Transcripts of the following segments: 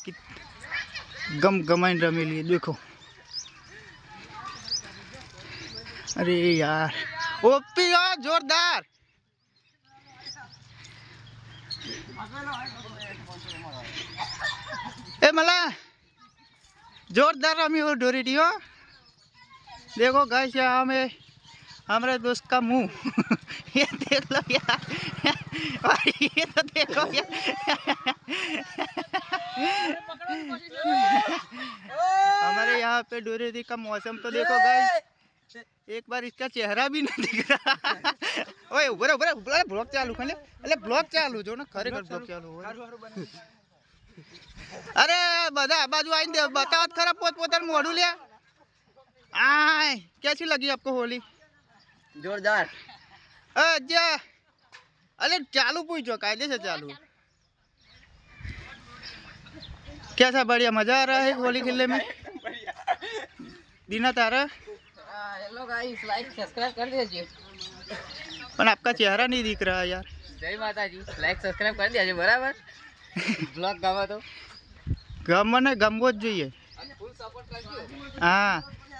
कि गम गमाइन रमेली देखो। अरे यार ओपी यार जोरदार। ए मला जोरदार रमी हो डोरी हो। देखो गाइस यहाँ में हमारे दोस्त का मुंह ये देख लो यार। और ये तो देखो यार हमारे यहाँ पे डोरेदी का मौसम तो देखो गाइस, एक बार इसका चेहरा भी नहीं दिख रहा। ओए ऊपर ऊपर ऊपर ब्लॉग चालू कर ले। अरे ब्लॉग चालू जो ना खरेखर ब्लॉग चालू हो। अरे बधा बाजू आई दे बताओ खरा पोत पोतन मोड़ू ले। आय कैसी लगी आपको होली? जोरदार। अच्छा अरे चालू पूछो कायदे से चालू। कैसा बढ़िया मजा आ रहा है होली खेलने में? दीना तारा हेलो गाइस, लाइक सब्सक्राइब कर दीजिए। पर आपका चेहरा नहीं दिख रहा यार। जय माता जी, लाइक सब्सक्राइब कर दीजिए बराबर। ब्लॉग गवा तो गम ने गमવો જ જોઈએ। फुल सपोर्ट करજો। हाँ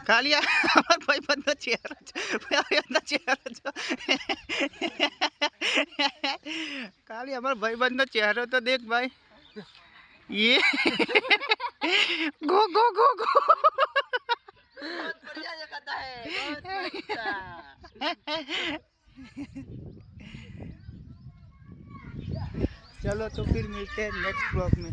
खाली અમાર ભાઈબંધનો ચહેરો ભાઈબંધનો ચહેરો જો खाली हमारे भाईबंधનો चेहरो तो देख भाई। ये गो गो गो गो बहुत बढ़िया ये करता है, बहुत बढ़िया। चलो तो फिर मिलते हैं नेक्स्ट ब्लॉग में।